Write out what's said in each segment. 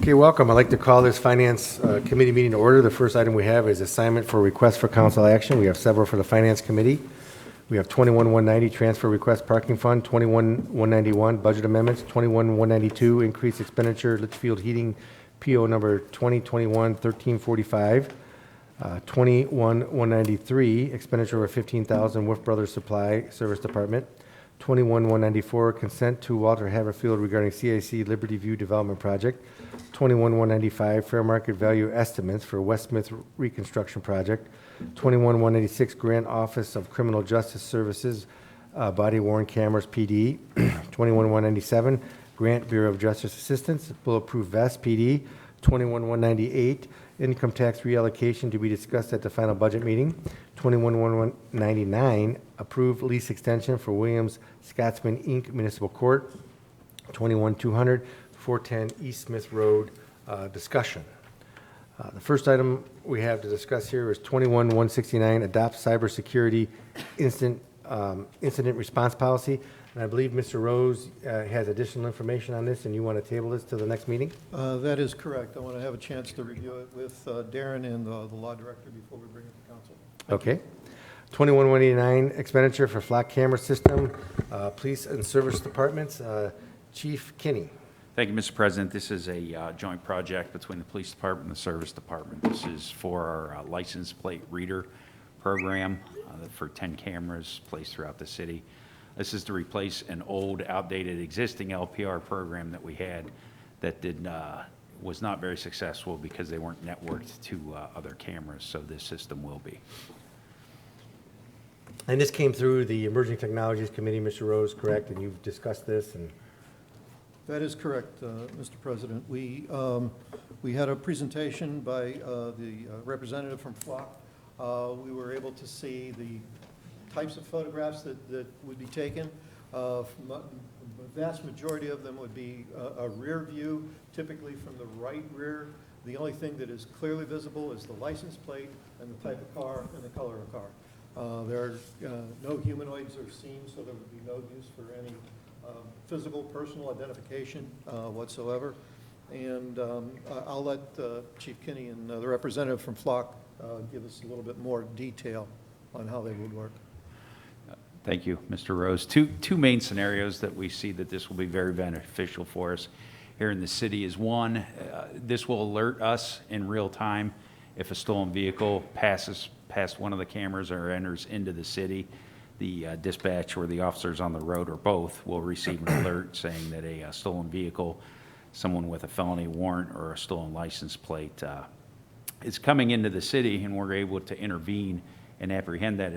Okay, welcome. I'd like to call this Finance Committee meeting to order. The first item we have is assignment for request for council action. We have several for the Finance Committee. We have 21-190, transfer request parking fund, 21-191, budget amendments, 21-192, increased expenditure, Litchfield heating, PO number 2021-1345, 21-193, expenditure of $15,000, Wolff Brothers Supply Service Department, 21-194, consent to Walter Haverfield regarding CIC Liberty View Development Project, 21-195, fair market value estimates for Westsmith Reconstruction Project, 21-186, Grant Office of Criminal Justice Services, Body Worn Cameras PD, 21-197, Grant Bureau of Justice Assistance, Bulletproof Vest PD, 21-198, Income Tax Reallocation to be discussed at the final budget meeting, 21-199, approved lease extension for Williams Scotsman Inc. Municipal Court, 21-200, 410 East Smith Road, discussion. The first item we have to discuss here is 21-169, adopt cybersecurity incident response policy. And I believe Mr. Rose has additional information on this, and you want to table this to the next meeting? That is correct. I want to have a chance to review it with Darren and the law director before we bring it to council. Okay. 21-189, expenditure for flock camera system, police and service departments. Chief Kinney. Thank you, Mr. President. This is a joint project between the police department and the service department. This is for our license plate reader program for 10 cameras placed throughout the city. This is to replace an old, outdated, existing LPR program that we had that was not very successful because they weren't networked to other cameras, so this system will be. And this came through the Emerging Technologies Committee, Mr. Rose, correct? And you've discussed this? And that is correct, Mr. President. We had a presentation by the representative from Flock. We were able to see the types of photographs that would be taken. The vast majority of them would be a rear view, typically from the right rear. The only thing that is clearly visible is the license plate and the type of car and the color of car. There are no humanoids are seen, so there would be no use for any physical personal identification whatsoever. And I'll let Chief Kinney and the representative from Flock give us a little bit more detail on how they would work. Thank you, Mr. Rose. Two main scenarios that we see that this will be very beneficial for us here in the city is one, this will alert us in real time if a stolen vehicle passes past one of the cameras or enters into the city. The dispatch or the officers on the road or both will receive an alert saying that a stolen vehicle, someone with a felony warrant or a stolen license plate is coming into the city, and we're able to intervene and apprehend that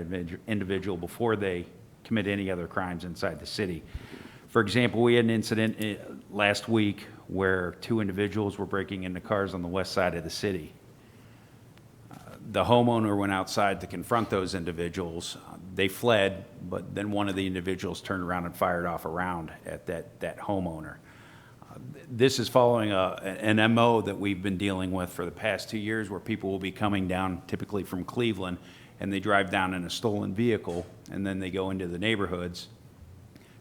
individual before they commit any other crimes inside the city. For example, we had an incident last week where two individuals were breaking into cars on the west side of the city. The homeowner went outside to confront those individuals. They fled, but then one of the individuals turned around and fired off a round at that homeowner. This is following an MO that we've been dealing with for the past 2 years, where people will be coming down typically from Cleveland, and they drive down in a stolen vehicle, and then they go into the neighborhoods,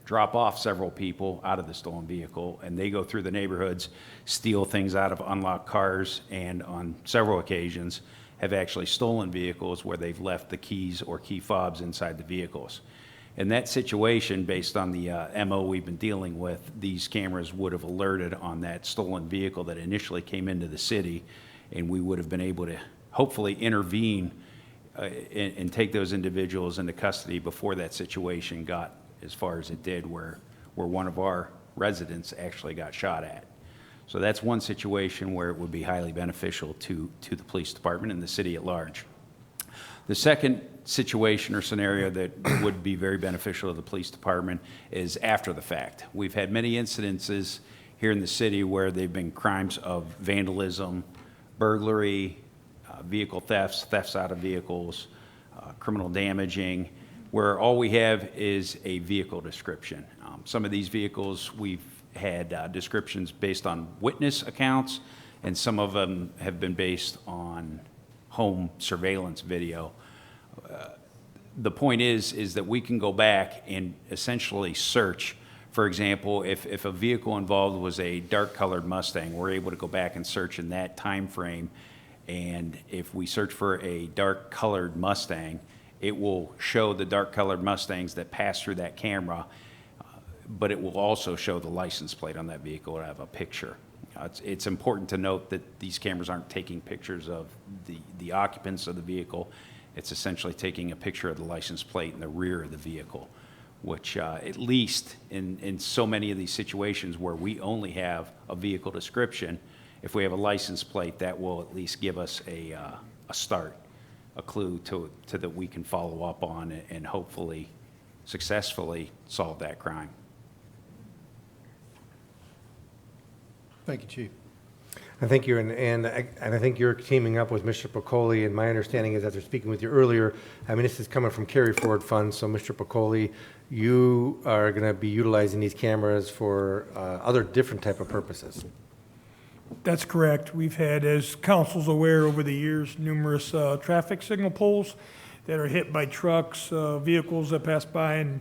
drop off several people out of the stolen vehicle, and they go through the neighborhoods, steal things out of unlocked cars, and on several occasions have actually stolen vehicles where they've left the keys or key fobs inside the vehicles. In that situation, based on the MO we've been dealing with, these cameras would have alerted on that stolen vehicle that initially came into the city, and we would have been able to hopefully intervene and take those individuals into custody before that situation got as far as it did, where one of our residents actually got shot at. So that's one situation where it would be highly beneficial to the police department and the city at large. The second situation or scenario that would be very beneficial to the police department is after the fact. We've had many incidences here in the city where they've been crimes of vandalism, burglary, vehicle thefts out of vehicles, criminal damaging, where all we have is a vehicle description. Some of these vehicles we've had descriptions based on witness accounts, and some of them have been based on home surveillance video. The point is that we can go back and essentially search For example, if a vehicle involved was a dark-colored Mustang, we're able to go back and search in that time frame, and if we search for a dark-colored Mustang, it will show the dark-colored Mustangs that pass through that camera, but it will also show the license plate on that vehicle and have a picture. It's important to note that these cameras aren't taking pictures of the occupants of the vehicle. It's essentially taking a picture of the license plate in the rear of the vehicle, which at least in so many of these situations where we only have a vehicle description, if we have a license plate, that will at least give us a start, a clue to that we can follow up on and hopefully successfully solve that crime. Thank you, Chief. I think you're, and I think you're teaming up with Mr. Picoli, and my understanding is, after speaking with you earlier, I mean, this is coming from carry forward funds, so Mr. Picoli, you are going to be utilizing these cameras for other different type of purposes. That's correct. We've had, as council's aware over the years, numerous traffic signal poles that are hit by trucks, vehicles that pass by, and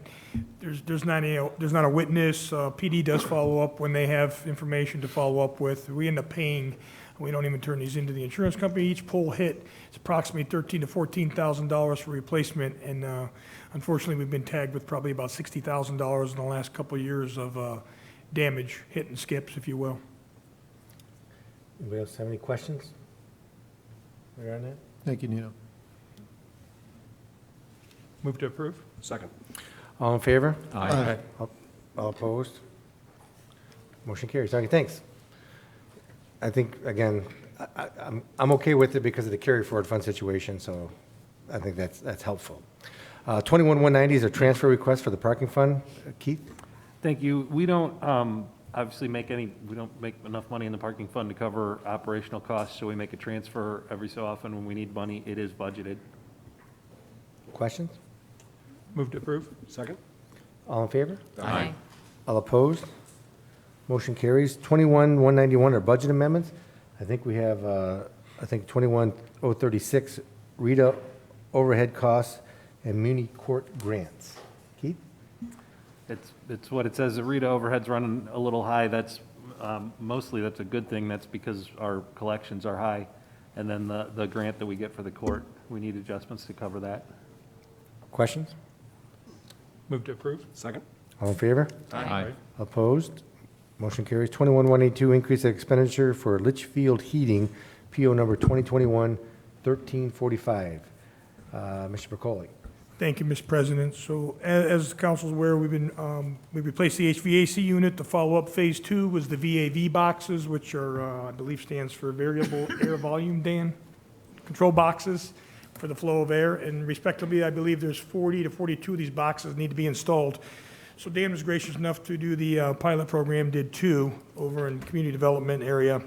there's not a witness. PD does follow up when they have information to follow up with. We end up paying. We don't even turn these into the insurance company. Each pole hit is approximately $13,000 to $14,000 for replacement, and unfortunately, we've been tagged with probably about $60,000 in the last couple of years of damage, hit and skips, if you will. Anybody else have any questions regarding that? Thank you, Nino. Move to approve. Second. All in favor? Aye. All opposed? Motion carries. Okay, thanks. I think, again, I'm okay with it because of the carry forward fund situation, so I think that's helpful. 21-190 is a transfer request for the parking fund. Keith? Thank you. We don't obviously we don't make enough money in the parking fund to cover operational costs, so we make a transfer every so often when we need money. It is budgeted. Questions? Move to approve. Second. All in favor? Aye. All opposed? Motion carries. 21-191 are budget amendments. I think we have, 21-036, RETA overhead costs and muni court grants. Keith? It's what it says. The RETA overhead's running a little high. That's mostly that's a good thing. That's because our collections are high. And then the grant that we get for the court, we need adjustments to cover that. Questions? Move to approve. Second. All in favor? Aye. Opposed? Motion carries. 21-182, increase expenditure for Litchfield heating, PO number 2021-1345. Mr. Picoli. Thank you, Mr. President. So as the council's aware, we replaced the HVAC unit. The follow-up phase 2 was the VAV boxes, which are, I believe stands for variable air volume, Dan, control boxes for the flow of air. And respectively, I believe there's 40 to 42 of these boxes need to be installed. So Dan was gracious enough to do the pilot program, did 2 over in community development area.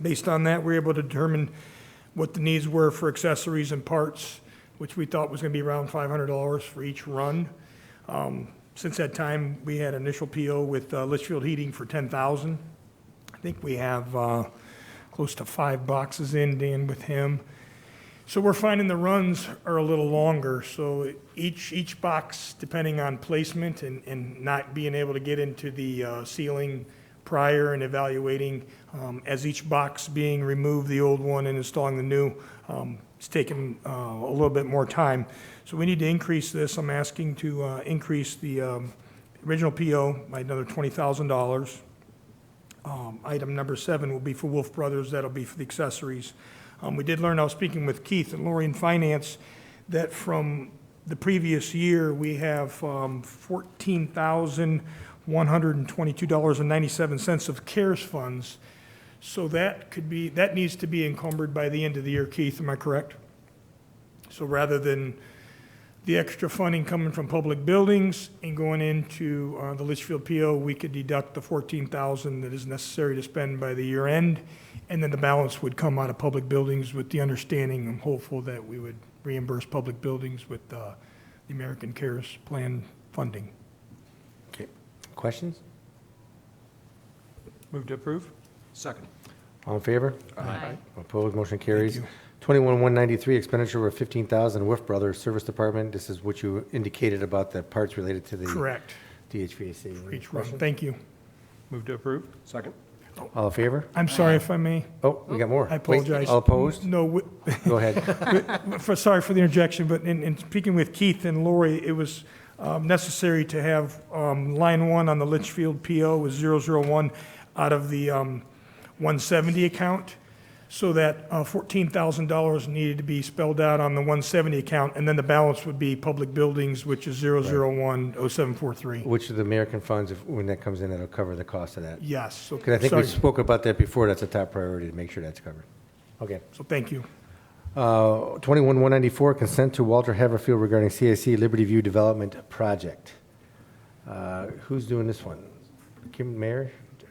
Based on that, we were able to determine what the needs were for accessories and parts, which we thought was going to be around $500 for each run. Since that time, we had initial PO with Litchfield Heating for $10,000. I think we have close to 5 boxes in, Dan, with him. So we're finding the runs are a little longer. So each box, depending on placement and not being able to get into the ceiling prior and evaluating, as each box being removed, the old one, and installing the new, it's taken a little bit more time. So we need to increase this. I'm asking to increase the original PO by another $20,000. Item number 7 will be for Wolff Brothers. That'll be for the accessories. We did learn, I was speaking with Keith and Lori in Finance, that from the previous year, we have $14,122.97 of CARES funds. So that needs to be encumbered by the end of the year, Keith, am I correct? So rather than the extra funding coming from public buildings and going into the Litchfield PO, we could deduct the $14,000 that is necessary to spend by the year end, and then the balance would come out of public buildings with the understanding, I'm hopeful, that we would reimburse public buildings with the American CARES Plan funding. Okay. Questions? Move to approve. Second. All in favor? Aye. Opposed? Motion carries. you. 21-193, expenditure of $15,000, Wolff Brothers Service Department. This is what you indicated about the parts related to the Correct. the HVAC. for Any each run. questions? Thank you. Move to approve? Second. All in favor? I'm sorry if I may. Oh, we got more. I apologize. Wait, all opposed? No, Go ahead. sorry for the interjection, but in speaking with Keith and Lori, it was necessary to have line 1 on the Litchfield PO was 001 out of the 170 account, so that $14,000 needed to be spelled out on the 170 account, and then the balance would be public buildings, which is 0010743. Which of the American funds, when that comes in, it'll cover the cost of that? Yes. So Because I think we sorry. spoke about that before. That's a top priority to make sure that's covered. Okay. So thank you. 21-194, consent to Walter Haverfield regarding CIC Liberty View Development Project. Who's doing this one? Mayor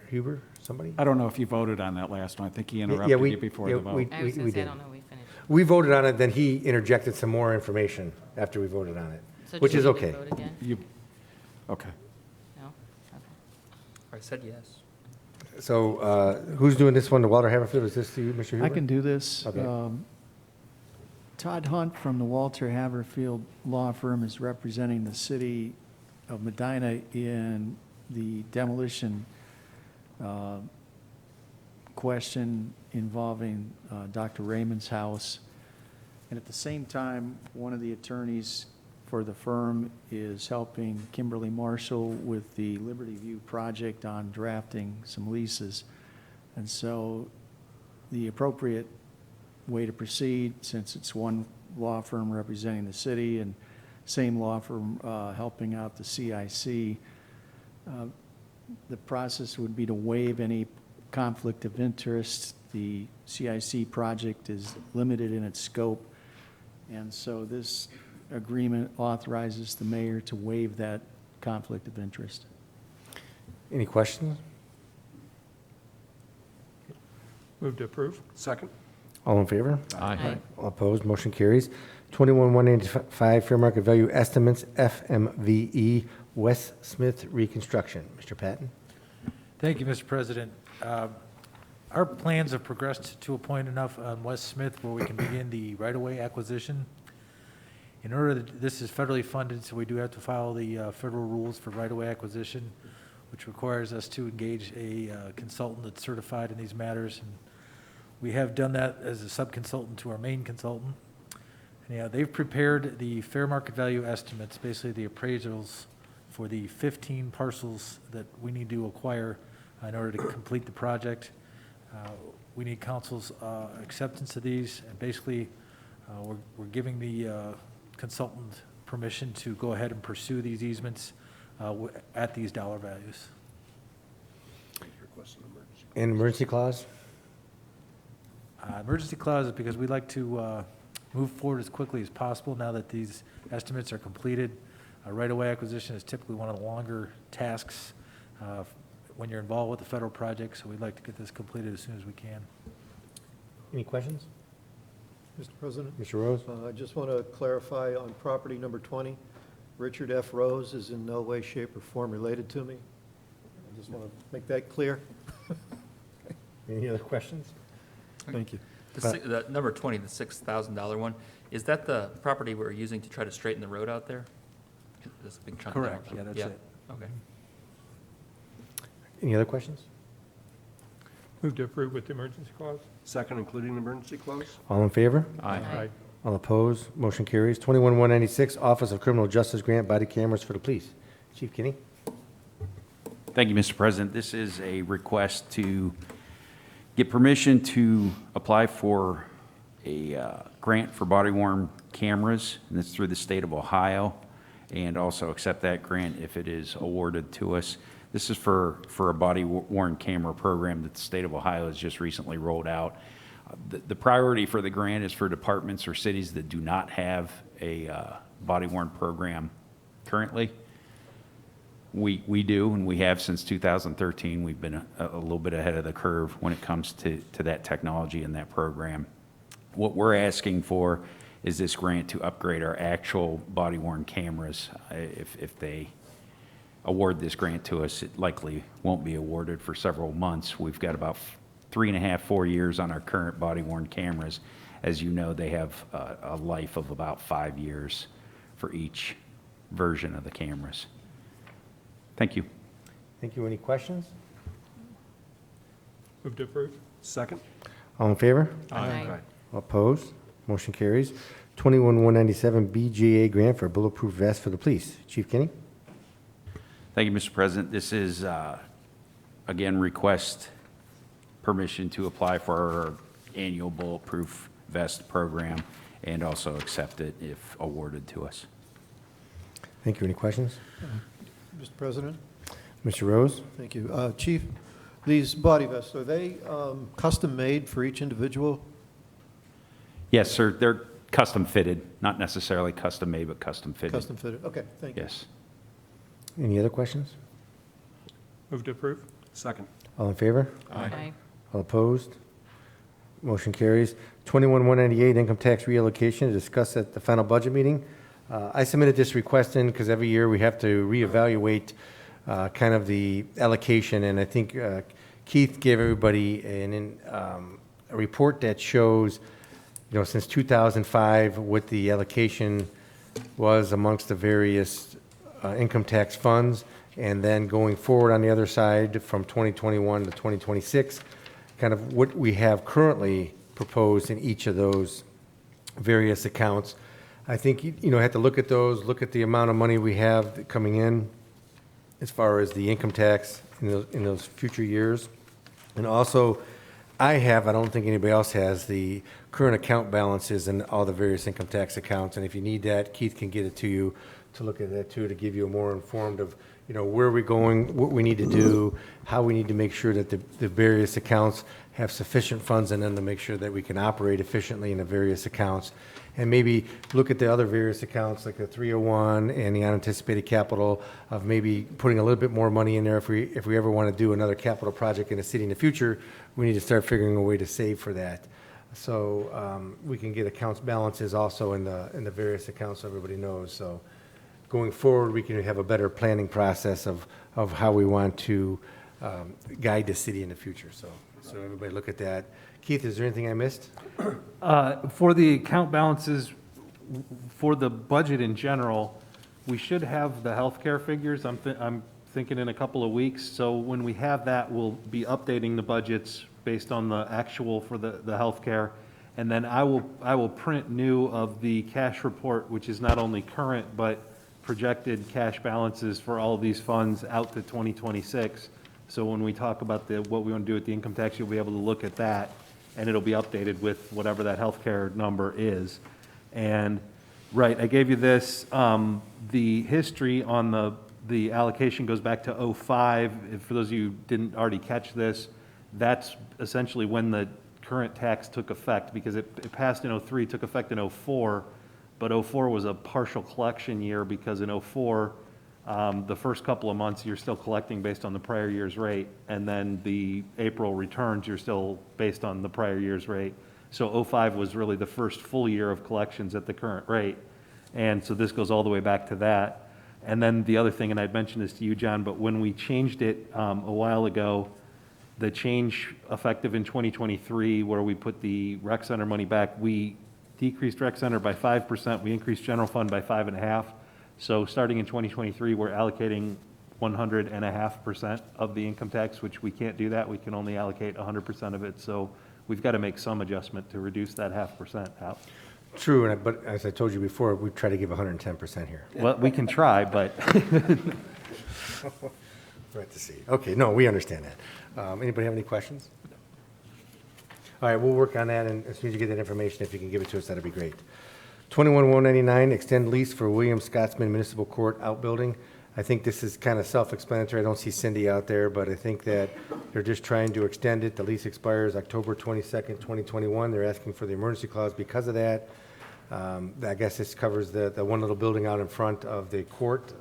Huber, somebody? I don't know if you voted on that last one. I think he Yeah, interrupted we- you before yeah, the vote. I was going we to say, I did. don't know, we finished. We voted on it, then he interjected some more information after we voted on it, So which do is we need to okay. vote again? You, okay. No? Okay. I said yes. So who's doing this one? The Walter Haverfield, is this to you, Mr. Huber? I can do this. Okay. Todd Hunt from the Walter Haverfield Law Firm is representing the city of Medina in the demolition question involving Dr. Raymond's house. And at the same time, one of the attorneys for the firm is helping Kimberly Marshall with the Liberty View project on drafting some leases. And so the appropriate way to proceed, since it's one law firm representing the city and same law firm helping out the CIC, the process would be to waive any conflict of interest. The CIC project is limited in its scope, and so this agreement authorizes the mayor to waive that conflict of interest. Any questions? Move to approve? Second. All in favor? Aye. All opposed, motion carries. 21-185, fair market value estimates, FMVE, West Smith Reconstruction. Mr. Patton? Thank you, Mr. President. Our plans have progressed to a point enough on West Smith where we can begin the right-of-way acquisition. In order, this is federally funded, so we do have to follow the federal rules for right-of-way acquisition, which requires us to engage a consultant that's certified in these matters. And we have done that as a sub-consultant to our main consultant. And yeah, they've prepared the fair market value estimates, basically the appraisals for the 15 parcels that we need to acquire in order to complete the project. We need council's acceptance of these, and basically, we're giving the consultant permission to go ahead and pursue these easements at these dollar values. And emergency clause? Emergency clause is because we'd like to move forward as quickly as possible now that these estimates are completed. Right-of-way acquisition is typically one of the longer tasks when you're involved with the federal project, so we'd like to get this completed as soon as we can. Any questions? Mr. President? Mr. Rose? I just want to clarify on property number 20, Richard F. Rose is in no way, shape, or form related to me. I just want to make that clear. Any other questions? Thank you. The number 20, the $6,000 one, is that the property we're using to try to straighten the road out there? This big chunk. Correct, yeah, that's it. Okay. Any other questions? Move to approve with the emergency clause? Second, including the emergency clause? All in favor? Aye. All opposed, motion carries. 21-196, Office of Criminal Justice Grant Body Cameras for the Police. Chief Kinney? Thank you, Mr. President. This is a request to get permission to apply for a grant for body-worn cameras, and it's through the state of Ohio, and also accept that grant if it is awarded to us. This is for a body-worn camera program that the state of Ohio has just recently rolled out. The priority for the grant is for departments or cities that do not have a body-worn program currently. We do, and we have since 2013. We've been a little bit ahead of the curve when it comes to that technology and that program. What we're asking for is this grant to upgrade our actual body-worn cameras. If they award this grant to us, it likely won't be awarded for several months. We've got about 3.5, 4 years on our current body-worn cameras. As you know, they have a life of about 5 years for each version of the cameras. Thank you. Thank you. Any questions? Move to approve. Second? All in favor? Aye. All opposed? Motion carries. 21-197 BGA grant for bulletproof vest for the police. Chief Kenny? Thank you, Mr. President. This is, again, request permission to apply for our annual Bulletproof vest program and also accept it if awarded to us. Thank you. Any questions? Mr. President? Mr. Rose? Thank you. Chief, these body vests, are they custom-made for each individual? Yes, sir. They're custom fitted, not necessarily custom made, but custom fitted. Custom-fitted? Okay, thank you. Yes. Any other questions? Move to approve. Second. All in favor? Aye. All opposed? Motion carries. 21-198 income tax reallocation to discuss at the final budget meeting. I submitted this request in because every year we have to reevaluate kind of the allocation, and I think Keith gave everybody a report that shows, since 2005, what the allocation was amongst the various income tax funds, and then going forward on the other side from 2021 to 2026, kind of what we have currently proposed in each of those various accounts. I think, have to look at those, look at the amount of money we have coming in as far as the income tax in those future years. And also, I don't think anybody else has, the current account balances in all the various income tax accounts. And if you need that, Keith can get it to you to look at that too, to give you a more informed of, where we're going, what we need to do, how we need to make sure that the various accounts have sufficient funds in them to make sure that we can operate efficiently in the various accounts. And maybe look at the other various accounts like the 301 and the unanticipated capital of maybe putting a little bit more money in there. If we ever want to do another capital project in the city in the future, we need to start figuring a way to save for that. So we can get accounts balances also in the various accounts so everybody knows. So going forward, we can have a better planning process of how we want to guide the city in the future. So everybody look at that. Keith, is there anything I missed? For the account balances, for the budget in general, we should have the healthcare figures. I'm thinking in a couple of weeks. So when we have that, we'll be updating the budgets based on the actual for the healthcare. And then I will print new of the cash report, which is not only current, but projected cash balances for all of these funds out to 2026. So when we talk about what we want to do with the income tax, you'll be able to look at that, and it'll be updated with whatever that healthcare number is. And, right, I gave you this. The history on the allocation goes back to '05. For those of you who didn't already catch this, that's essentially when the current tax took effect, because it passed in '03, took effect in '04, but '04 was a partial collection year because in '04, the first couple of months, you're still collecting based on the prior year's rate, and then the April returns, you're still based on the prior year's rate. So '05 was really the first full year of collections at the current rate, and so this goes all the way back to that. And then the other thing, and I'd mentioned this to you, John, but when we changed it a while ago, the change effective in 2023, where we put the rec center money back, we decreased rec center by 5%, we increased general fund by 5.5%. So starting in 2023, we're allocating 100.5% of the income tax, which we can't do that. We can only allocate 100% of it. So we've got to make some adjustment to reduce that 0.5% out. True, but as I told you before, we try to give 110% here. Well, we can try, but Right to see. Okay, no, we understand that. Anybody have any questions? All right, we'll work on that, and as soon as you get that information, if you can give it to us, that'd be great. 21-199, extend lease for William Scotsman Municipal Court Outbuilding. I think this is kind of self-explanatory. I don't see Cindy out there, but I think that they're just trying to extend it. The lease expires October 22nd, 2021. They're asking for the emergency clause because of that. I guess this covers the one little building out in front of the court.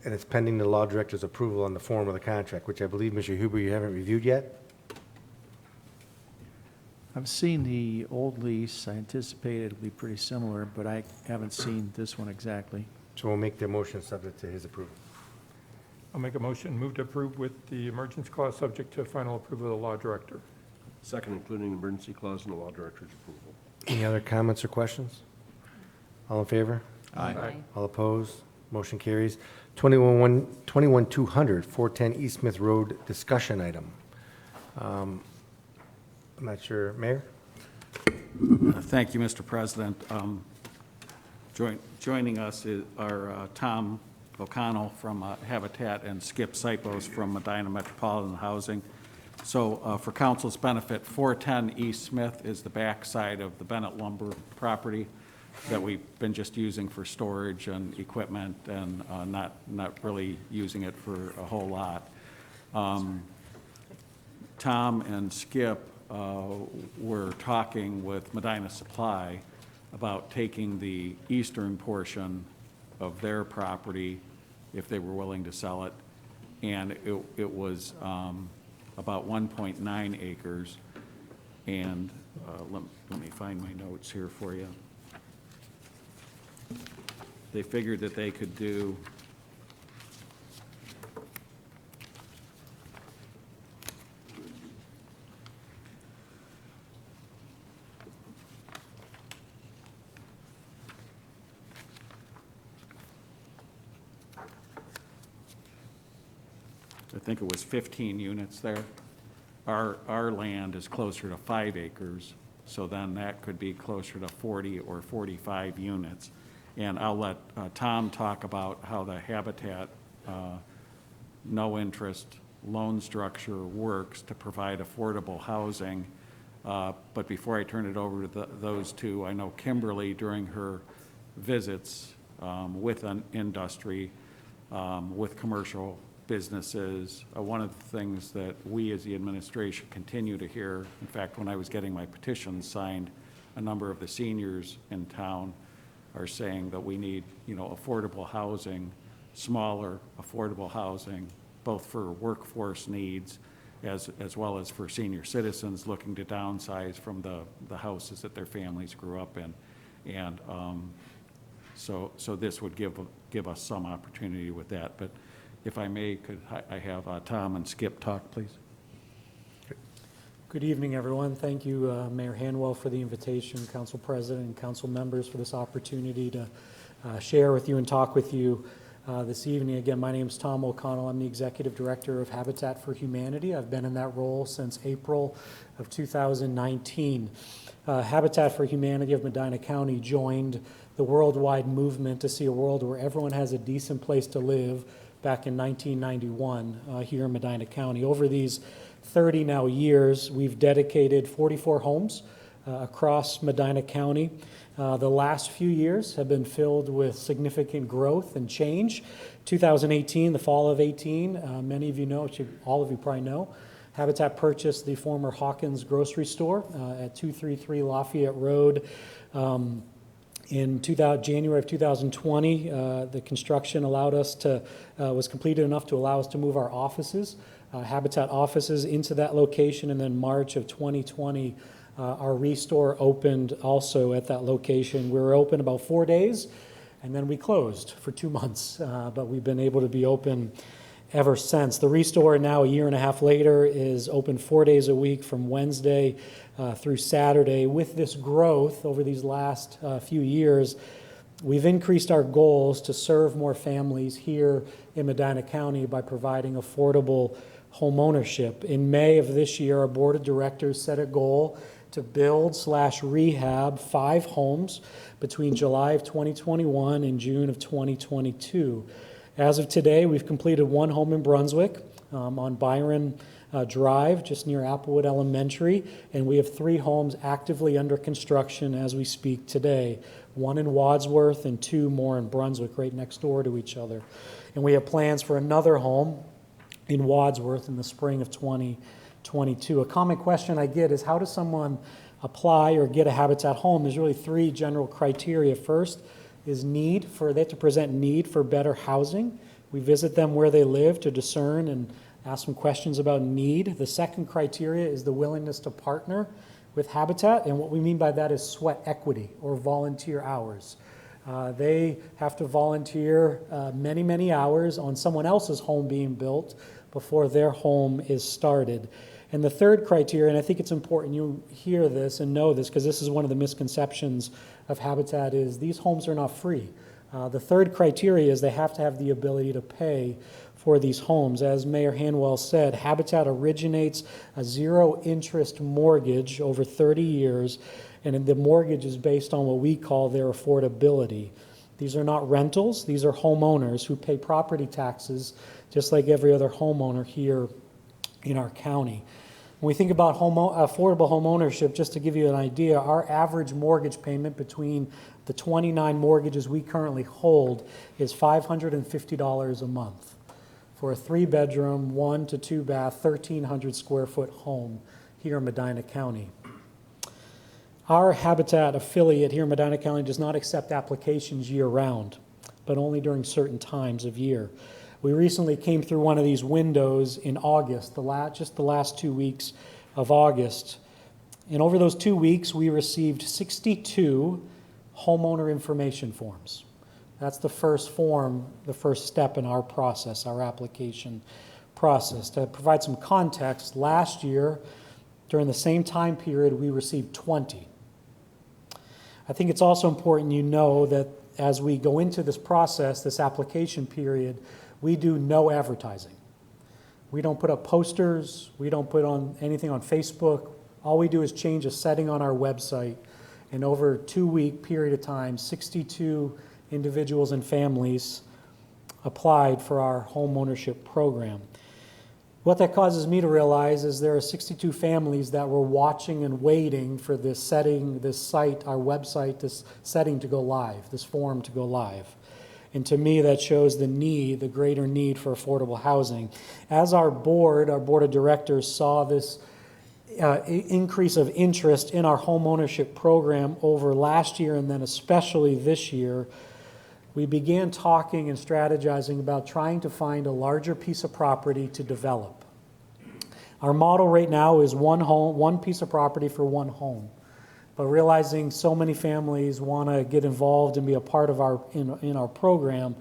And it's pending the law director's approval on the form of the contract, which I believe, Mr. Huber, you haven't reviewed yet? I've seen the old lease. I anticipate it'll be pretty similar, but I haven't seen this one exactly. So we'll make the motion subject to his approval. I'll make a motion, move to approve with the emergency clause subject to final approval of the law director. Second, including emergency clause and the law director's approval. Any other comments or questions? All in favor? Aye. All opposed? Motion carries. 21200, 410 East Smith Road, discussion item. I'm not sure, Mayor? Thank you, Mr. President. Joining us are Tom O'Connell from Habitat and Skip Sipos from Medina Metropolitan Housing. So for council's benefit, 410 East Smith is the backside of the Bennett Lumber property that we've been just using for storage and equipment and not really using it for a whole lot. Tom and Skip were talking with Medina Supply about taking the eastern portion of their property if they were willing to sell it, and it was about 1.9 acres, and let me find my notes here for you. They figured that they could do I think it was 15 units there. Our land is closer to 5 acres, so then that could be closer to 40 or 45 units. And I'll let Tom talk about how the Habitat no interest loan structure works to provide affordable housing. But before I turn it over to those two, I know Kimberly, during her visits with an industry, with commercial businesses, one of the things that we as the administration continue to hear, in fact, when I was getting my petition signed, a number of the seniors in town are saying that we need, affordable housing, smaller affordable housing, both for workforce needs as well as for senior citizens looking to downsize from the houses that their families grew up in. And so this would give us some opportunity with that. But if I may, could I have Tom and Skip talk, please? Good evening, everyone. Thank you, Mayor Hanwell, for the invitation, Council President and Council members for this opportunity to share with you and talk with you this evening. Again, my name is Tom O'Connell. I'm the Executive Director of Habitat for Humanity. I've been in that role since April of 2019. Habitat for Humanity of Medina County joined the worldwide movement to see a world where everyone has a decent place to live back in 1991 here in Medina County. Over these 30 now years, we've dedicated 44 homes across Medina County. The last few years have been filled with significant growth and change. 2018, the fall of 18, many of you know, all of you probably know, Habitat purchased the former Hawkins grocery store at 233 Lafayette Road. In January of 2020, the construction was completed enough to allow us to move our offices, Habitat offices, into that location. And then March of 2020, our restore opened also at that location. We were open about 4 days, and then we closed for 2 months. But we've been able to be open ever since. The restore now, a year and a half later, is open 4 days a week from Wednesday through Saturday. With this growth over these last few years, we've increased our goals to serve more families here in Medina County by providing affordable home ownership. In May of this year, our board of directors set a goal to build/rehab 5 homes between July of 2021 and June of 2022. As of today, we've completed 1 home in Brunswick on Byron Drive, just near Applewood Elementary, and we have 3 homes actively under construction as we speak today. 1 in Wadsworth and 2 more in Brunswick, right next door to each other. And we have plans for another home in Wadsworth in the spring of 2022. A common question I get is, how does someone apply or get a Habitat home? There's really 3 general criteria. First is they have to present need for better housing. We visit them where they live to discern and ask them questions about need. The second criteria is the willingness to partner with Habitat, and what we mean by that is sweat equity or volunteer hours. They have to volunteer many, many hours on someone else's home being built before their home is started. And the third criteria, and I think it's important you hear this and know this because this is one of the misconceptions of Habitat, is these homes are not free. The third criteria is they have to have the ability to pay for these homes. As Mayor Hanwell said, Habitat originates a zero-interest mortgage over 30 years, and the mortgage is based on what we call their affordability. These are not rentals. These are homeowners who pay property taxes just like every other homeowner here in our county. When we think about affordable home ownership, just to give you an idea, our average mortgage payment between the 29 mortgages we currently hold is $550 a month for a 3-bedroom, 1 to 2 bath, 1,300 square foot home here in Medina County. Our Habitat affiliate here in Medina County does not accept applications year-round, but only during certain times of year. We recently came through one of these windows in August, just the last 2 weeks of August. And over those 2 weeks, we received 62 homeowner information forms. That's the first form, the first step in our process, our application process. To provide some context, last year, during the same time period, we received 20. I think it's also important you know that as we go into this process, this application period, we do no advertising. We don't put up posters. We don't put on anything on Facebook. All we do is change a setting on our website. And over a 2-week period of time, 62 individuals and families applied for our home ownership program. What that causes me to realize is there are 62 families that were watching and waiting for this setting, this site, our website, this setting to go live, this form to go live. And to me, that shows the need, the greater need for affordable housing. As our board of directors saw this increase of interest in our home ownership program over last year and then especially this year, we began talking and strategizing about trying to find a larger piece of property to develop. Our model right now is one piece of property for one home. But realizing so many families want to get involved and be a part of in our program,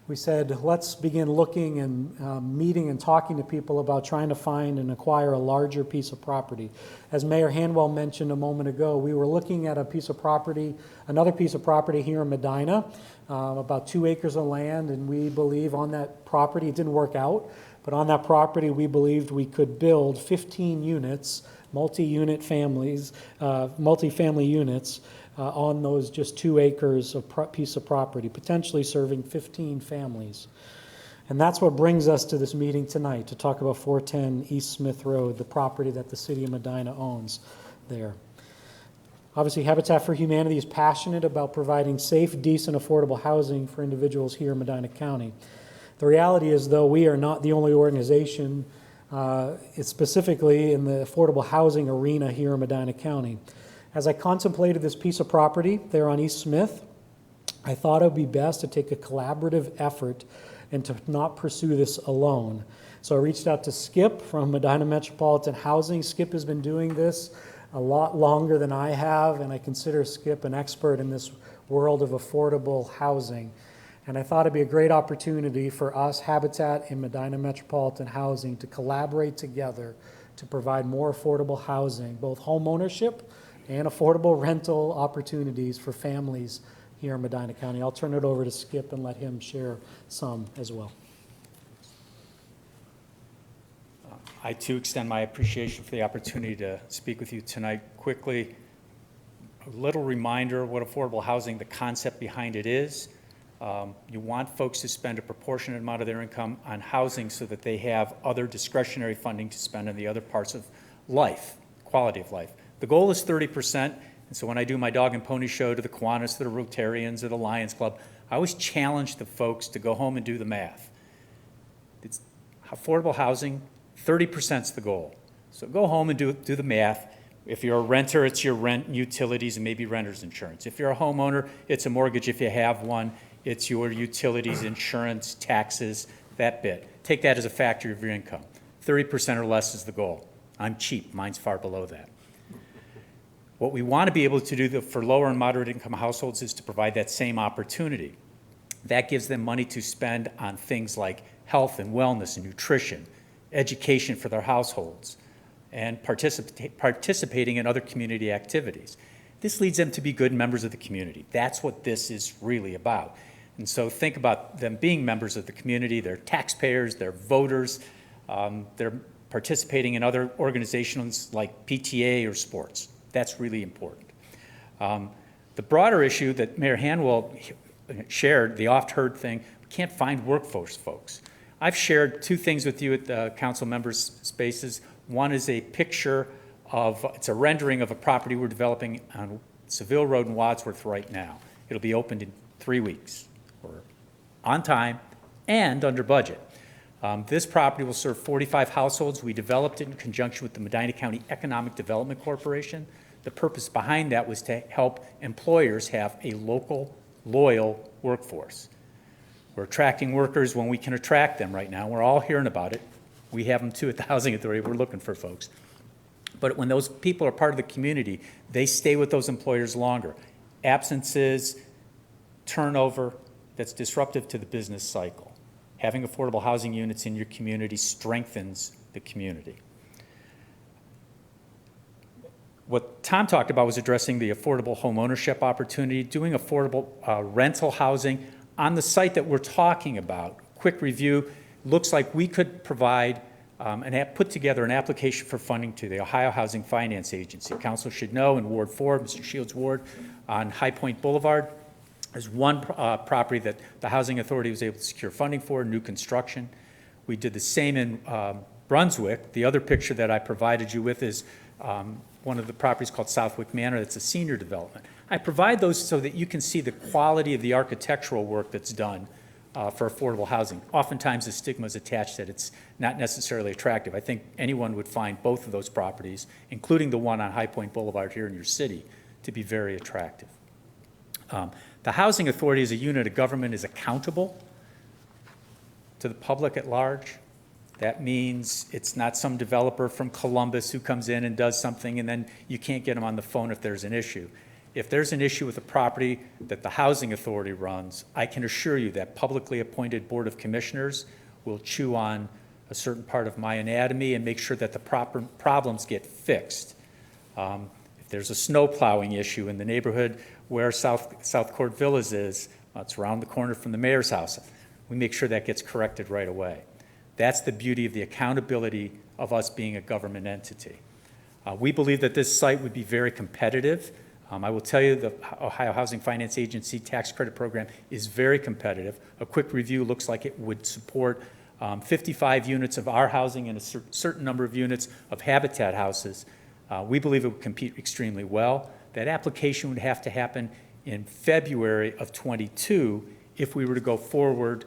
we said, let's begin looking and meeting and talking to people about trying to find and acquire a larger piece of property. As Mayor Hanwell mentioned a moment ago, we were looking at a piece of property, another piece of property here in Medina, about 2 acres of land, and we believe on that property, it didn't work out, but on that property we believed we could build 15 units, multi-unit families, multi-family units on those just 2 acres of piece of property, potentially serving 15 families. And that's what brings us to this meeting tonight, to talk about 410 East Smith Road, the property that the city of Medina owns there. Obviously, Habitat for Humanity is passionate about providing safe, decent, affordable housing for individuals here in Medina County. The reality is, though, we are not the only organization it's specifically in the affordable housing arena here in Medina County. As I contemplated this piece of property there on East Smith, I thought it would be best to take a collaborative effort and to not pursue this alone. So I reached out to Skip from Medina Metropolitan Housing. Skip has been doing this a lot longer than I have, and I consider Skip an expert in this world of affordable housing. And I thought it'd be a great opportunity for us, Habitat and Medina Metropolitan Housing, to collaborate together to provide more affordable housing, both home ownership and affordable rental opportunities for families here in Medina County. I'll turn it over to Skip and let him share some as well. I too extend my appreciation for the opportunity to speak with you tonight. Quickly, a little reminder of what affordable housing, the concept behind it is. You want folks to spend a proportionate amount of their income on housing so that they have other discretionary funding to spend on the other parts of life, quality of life. The goal is 30%, and so when I do my dog and pony show to the Kiwanis, to the Rotarians, or the Lions Club, I always challenge the folks to go home and do the math. It's affordable housing, 30% is the goal. So go home and do the math. If you're a renter, it's your rent, utilities, and maybe renter's insurance. If you're a homeowner, it's a mortgage if you have one. It's your utilities, insurance, taxes, that bit. Take that as a factor of your income. 30% or less is the goal. I'm cheap. Mine's far below that. What we want to be able to do for lower and moderate income households is to provide that same opportunity. That gives them money to spend on things like health and wellness and nutrition, education for their households, and participating in other community activities. This leads them to be good members of the community. That's what this is really about. And so think about them being members of the community, they're taxpayers, they're voters, they're participating in other organizations like PTA or sports. That's really important. The broader issue that Mayor Hanwell shared, the oft-heard thing, we can't find workforce folks. I've shared two things with you at the council members' spaces. One is a picture of, it's a rendering of a property we're developing on Seville Road in Wadsworth right now. It'll be opened in 3 weeks. We're on time and under budget. This property will serve 45 households. We developed it in conjunction with the Medina County Economic Development Corporation. The purpose behind that was to help employers have a local, loyal workforce. We're attracting workers when we can attract them right now. We're all hearing about it. We have them too at the Housing Authority. We're looking for folks. But when those people are part of the community, they stay with those employers longer. Absences, turnover, that's disruptive to the business cycle. Having affordable housing units in your community strengthens the community. What Tom talked about was addressing the affordable home ownership opportunity, doing affordable rental housing on the site that we're talking about. Quick review, looks like we could provide put together an application for funding to the Ohio Housing Finance Agency. Council should know in Ward 4, Mr. Shields' ward, on High Point Boulevard, there's one property that the Housing Authority was able to secure funding for, new construction. We did the same in Brunswick. The other picture that I provided you with is one of the properties called Southwick Manor. That's a senior development. I provide those so that you can see the quality of the architectural work that's done for affordable housing. Oftentimes the stigma is attached that it's not necessarily attractive. I think anyone would find both of those properties, including the one on High Point Boulevard here in your city, to be very attractive. The Housing Authority as a unit of government is accountable to the public at large. That means it's not some developer from Columbus who comes in and does something and then you can't get them on the phone if there's an issue. If there's an issue with a property that the Housing Authority runs, I can assure you that publicly appointed Board of Commissioners will chew on a certain part of my anatomy and make sure that the proper problems get fixed. If there's a snow plowing issue in the neighborhood where South Court Villas is, it's around the corner from the mayor's house, we make sure that gets corrected right away. That's the beauty of the accountability of us being a government entity. We believe that this site would be very competitive. I will tell you the Ohio Housing Finance Agency tax credit program is very competitive. A quick review looks like it would support 55 units of our housing and a certain number of units of Habitat houses. We believe it would compete extremely well. That application would have to happen in February of '22 if we were to go forward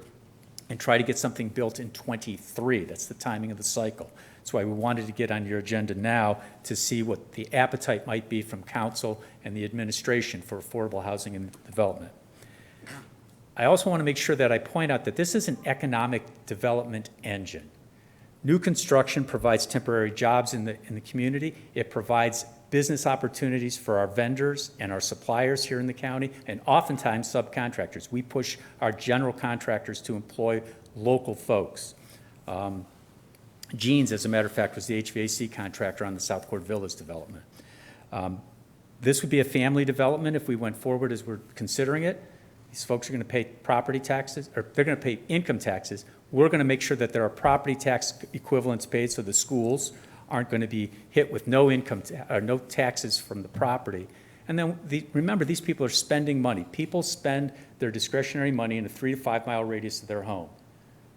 and try to get something built in '23. That's the timing of the cycle. That's why we wanted to get on your agenda now to see what the appetite might be from council and the administration for affordable housing and development. I also want to make sure that I point out that this is an economic development engine. New construction provides temporary jobs in the community. It provides business opportunities for our vendors and our suppliers here in the county, and oftentimes subcontractors. We push our general contractors to employ local folks. Jeans, as a matter of fact, was the HVAC contractor on the South Court Villas development. This would be a family development if we went forward as we're considering it. These folks are going to pay property taxes, or they're going to pay income taxes. We're going to make sure that there are property tax equivalents paid so the schools aren't going to be hit with no income or no taxes from the property. And then remember, these people are spending money. People spend their discretionary money in a 3 to 5 mile radius of their home.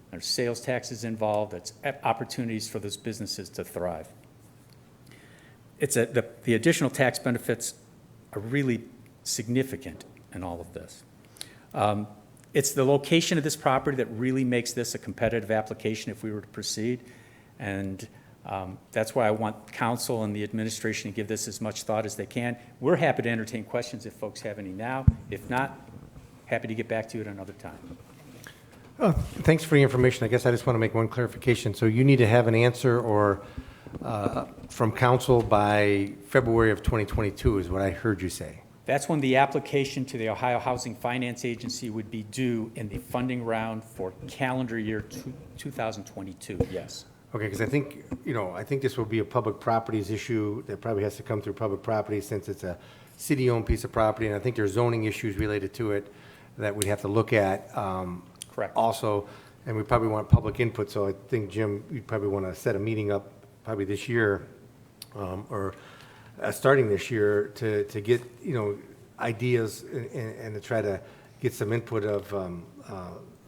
There's sales taxes involved. That's opportunities for those businesses to thrive. The additional tax benefits are really significant in all of this. It's the location of this property that really makes this a competitive application if we were to proceed. And that's why I want council and the administration to give this as much thought as they can. We're happy to entertain questions if folks have any now. If not, happy to get back to you at another time. Thanks for the information. I guess I just want to make one clarification. So you need to have an answer or from council by February of 2022 is what I heard you say. That's when the application to the Ohio Housing Finance Agency would be due in the funding round for calendar year 2022, yes. Okay, because I think this will be a public properties issue that probably has to come through public property since it's a city-owned piece of property, and I think there's zoning issues related to it. that we'd have to look at. Correct. Also, and we probably want public input, so I think, Jim, you'd probably want to set a meeting up probably this year, or starting this year, to get, ideas and to try to get some input of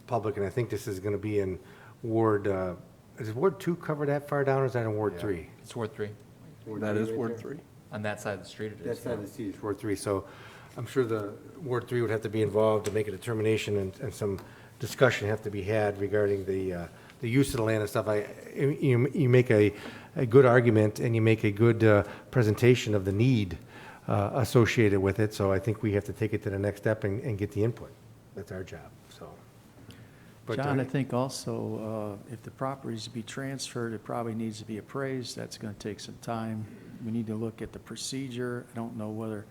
public. And I think this is going to be in Ward, is Ward 2 covered that far down, or is that in Ward 3? It's Ward 3. That is Ward 3. On that side of the street it is. That side of the street is Ward 3, so I'm sure the Ward 3 would have to be involved to make a determination, and some discussion have to be had regarding the use of the land and stuff. You make a good argument, and you make a good presentation of the need associated with it, so I think we have to take it to the next step and get the input. That's our job, so. But, John, I think also, if the property is to be transferred, it probably needs to be appraised. That's going to take some time. We need to look at the procedure. I don't know whether,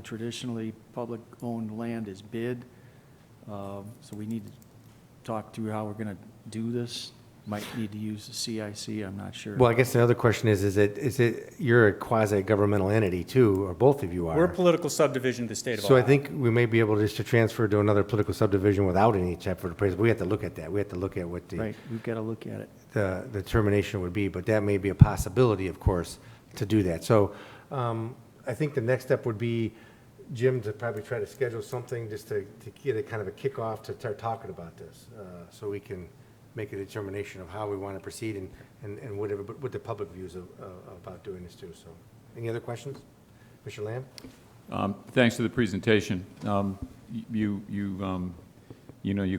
traditionally, public-owned land is bid. So we need to talk through how we're going to do this. Might need to use the CIC, I'm not sure. well, I guess the other question is it, you're a quasi-governmental entity too, or both of you are? We're a political subdivision of the state of So Ohio. I think we may be able just to transfer to another political subdivision without any effort appraisal. We have to look at that. We have to look at what Right, we've got to look at it. the determination would be, but that may be a possibility, of course, to do that. So I think the next step would be, Jim, to probably try to schedule something just to get a kind of a kickoff to start talking about this, so we can make a determination of how we want to proceed and what the public views about doing this too. So, any other questions? Mr. Lamb? Thanks for the presentation. You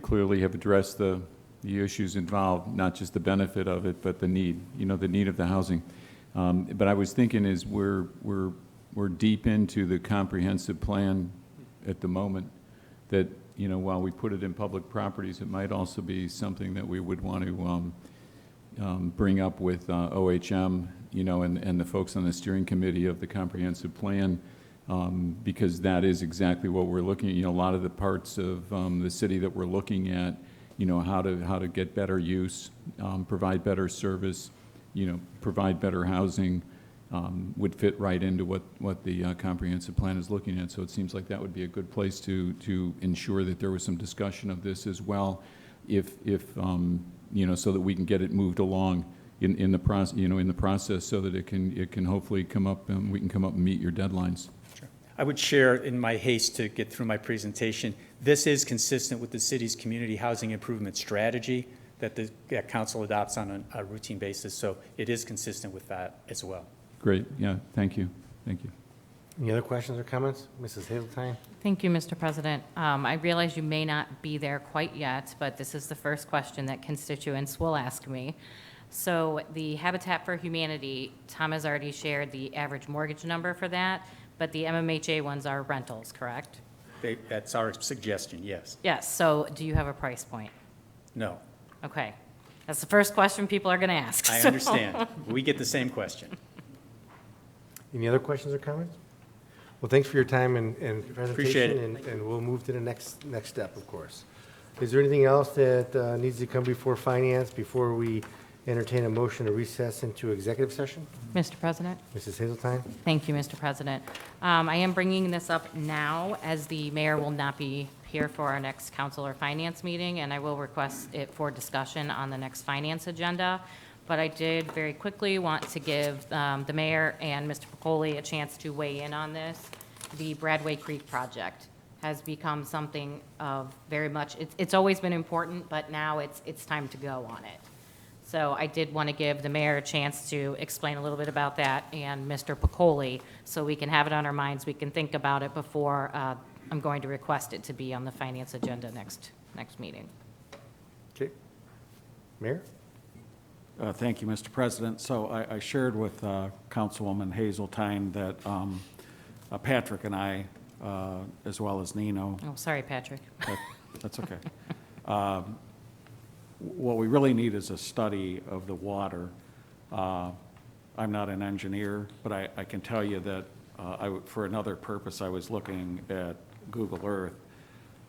clearly have addressed the issues involved, not just the benefit of it, but the need, the need of the housing. But I was thinking is we're deep into the comprehensive plan at the moment that, while we put it in public properties, it might also be something that we would want to bring up with OHM, and the folks on the steering committee of the comprehensive plan, because that is exactly what we're looking at. A lot of the parts of the city that we're looking at, how to get better use, provide better service, provide better housing, would fit right into what the comprehensive plan is looking at. So it seems like that would be a good place to ensure that there was some discussion of this as well, if so that we can get it moved along in the process, so that it can hopefully come up and we can come up and meet your deadlines. Sure. I would share, in my haste to get through my presentation, this is consistent with the city's community housing improvement strategy that the council adopts on a routine basis. So it is consistent with that as well. Great. Yeah. Thank you. Thank you. Any other questions or comments? Mrs. Hazeltine? Thank you, Mr. President. I realize you may not be there quite yet, but this is the first question that constituents will ask me. So the Habitat for Humanity, Tom has already shared the average mortgage number for that, but the MMHA ones are rentals, correct? That's our suggestion, yes. Yes, so do you have a price point? No, Okay. That's the first question people are going to ask. I so- understand. We get the same question. Any other questions or comments? Well, thanks for your time and presentation. Appreciate it. And we'll move to the next step, of course. Is there anything else that needs to come before finance before we entertain a motion to recess into executive session? Mr. President? Mrs. Hazeltine? Thank you, Mr. President. I am bringing this up now as the mayor will not be here for our next council or finance meeting, and I will request it for discussion on the next finance agenda. But I did very quickly want to give the mayor and Mr. Piccoli a chance to weigh in on this. The Bradway Creek project has become something of very much, it's always been important, but now it's time to go on it. So I did want to give the mayor a chance to explain a little bit about that, and Mr. Piccoli, so we can have it on our minds, we can think about it before I'm going to request it to be on the finance agenda next meeting. Okay. Mayor? Thank you, Mr. President. So I shared with Councilwoman Hazeltine that Patrick and I, as well as Nino. Oh, sorry, Patrick. That's okay. What we really need is a study of the water. I'm not an engineer, but I can tell you that for another purpose, I was looking at Google Earth.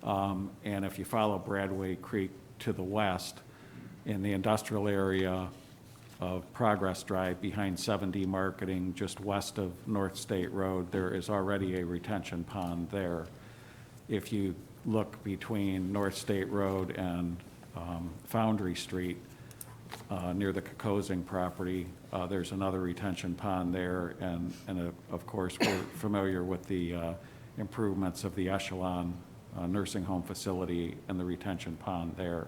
And if you follow Bradway Creek to the west, in the industrial area of Progress Drive behind 7D Marketing, just west of North State Road, there is already a retention pond there. If you look between North State Road and Foundry Street, near the Kokosing property. There's another retention pond there, and of course, we're familiar with the improvements of the Echelon nursing home facility and the retention pond there.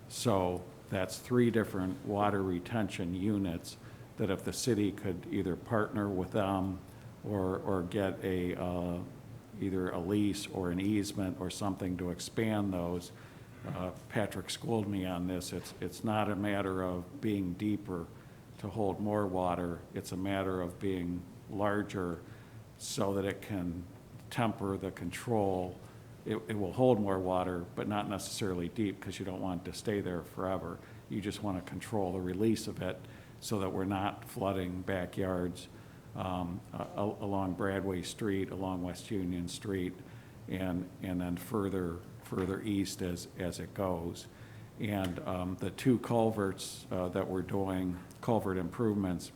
So that's 3 different water retention units that if the city could either partner with them or get either a lease or an easement or something to expand those. Patrick schooled me on this. It's not a matter of being deeper to hold more water. It's a matter of being larger so that it can temper the control. It will hold more water, but not necessarily deep, because you don't want it to stay there forever. You just want to control the release of it so that we're not flooding backyards along Bradway Street, along West Union Street, and then further east as it goes. And the 2 culverts that we're doing, culvert improvements,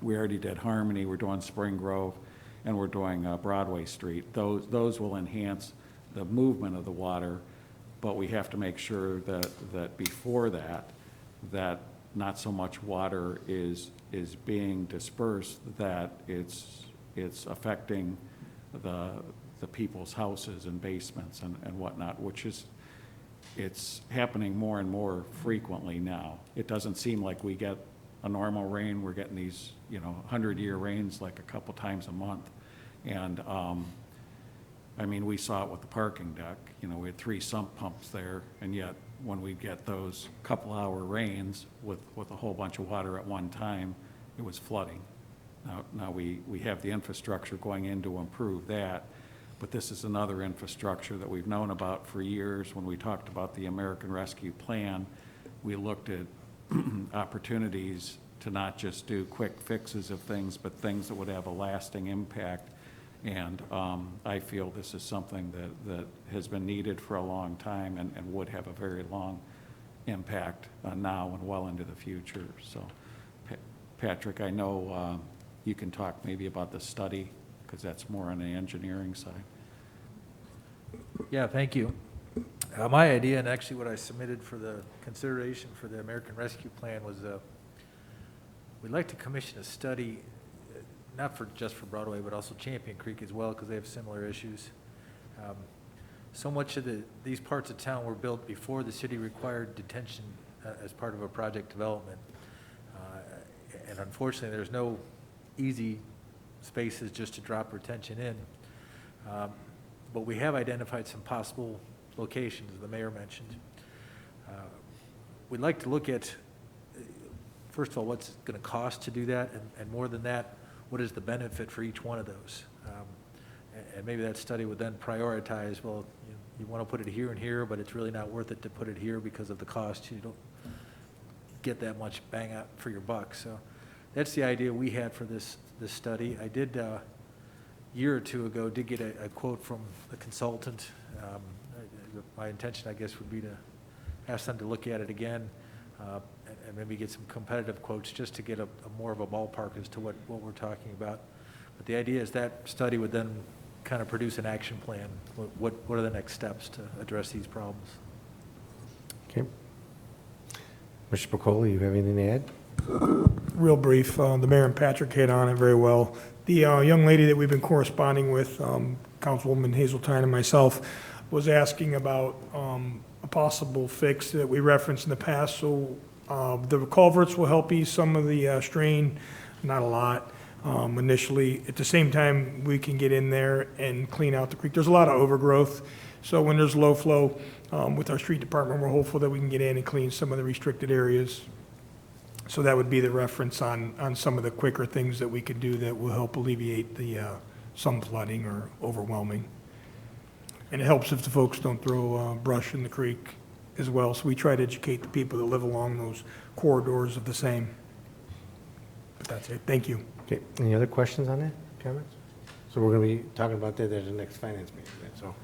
we already did Harmony, we're doing Spring Grove, and we're doing Broadway Street. Those will enhance the movement of the water, but we have to make sure that before that not so much water is being dispersed that it's affecting the people's houses and basements and whatnot, which it's happening more and more frequently now. It doesn't seem like we get a normal rain. We're getting these, 100-year rains like a couple times a month. And I mean, we saw it with the parking deck. We had 3 sump pumps there, and yet when we get those couple-hour rains with a whole bunch of water at one time, it was flooding. Now we have the infrastructure going in to improve that, but this is another infrastructure that we've known about for years. When we talked about the American Rescue Plan, we looked at opportunities to not just do quick fixes of things, but things that would have a lasting impact. And I feel this is something that has been needed for a long time and would have a very long impact now and well into the future. So, Patrick, I know you can talk maybe about the study, because that's more on the engineering side. Yeah, thank you. My idea, and actually what I submitted for the consideration for the American Rescue Plan, was we'd like to commission a study, not just for Broadway, but also Champion Creek as well, because they have similar issues. So much of these parts of town were built before the city required detention as part of a project development. And unfortunately, there's no easy spaces just to drop retention in. But we have identified some possible locations, as the mayor mentioned. We'd like to look at, first of all, what's it going to cost to do that, and more than that, what is the benefit for each one of those? And maybe that study would then prioritize, well, you want to put it here and here, but it's really not worth it to put it here because of the cost. You don't get that much bang out for your buck. So that's the idea we had for this study. I did, a year or 2 ago, did get a quote from the consultant. My intention, I guess, would be to ask them to look at it again and maybe get some competitive quotes just to get a more of a ballpark as to what we're talking about. But the idea is that study would then kind of produce an action plan. What are the next steps to address these problems? Okay. Mr. Pacoli, you have anything to add? Real brief, the mayor and Patrick hit on it very well. The young lady that we've been corresponding with, Councilwoman Hazeltine and myself, was asking about a possible fix that we referenced in the past. So the culverts will help ease some of the strain, not a lot initially. At the same time, we can get in there and clean out the creek. There's a lot of overgrowth. So when there's low flow with our street department, we're hopeful that we can get in and clean some of the restricted areas. So that would be the reference on some of the quicker things that we could do that will help alleviate the some flooding or overwhelming. And it helps if the folks don't throw brush in the creek as well. So we try to educate the people that live along those corridors of the same. But that's it. Thank you. Okay, any other questions on that, comments? So we're going to be talking about that at the next finance meeting. So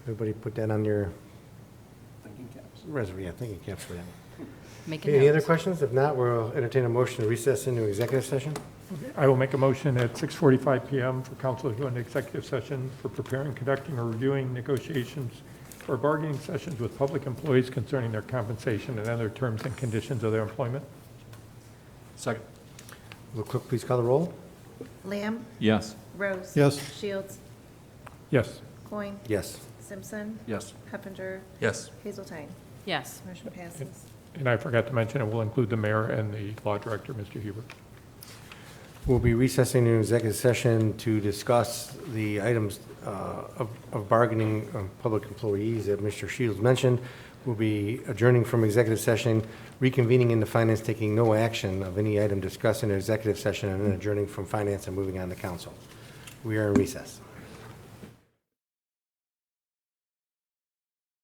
everybody put that on your thinking caps for that. Make a Okay, any note. other questions? If not, we'll entertain a motion to recess into executive session. I will make a motion at 6:45 PM for council to go into executive session for preparing, conducting, or reviewing negotiations or bargaining sessions with public employees concerning their compensation and other terms and conditions of their employment. Second. Will clerk please call the roll? Lamb, Yes. Rose. Yes. Shields, Yes. Coin, Yes. Simpson, Yes. Heffinger, Yes. Hazeltine. Yes. Motion passes. And I forgot to mention, it will include the mayor and the law director, Mr. Huber. We'll be recessing to executive session to discuss the items of bargaining of public employees that Mr. Shields mentioned. We'll be adjourning from executive session, reconvening into finance, taking no action of any item discussed in executive session, and then adjourning from finance and moving on to council. We are in recess.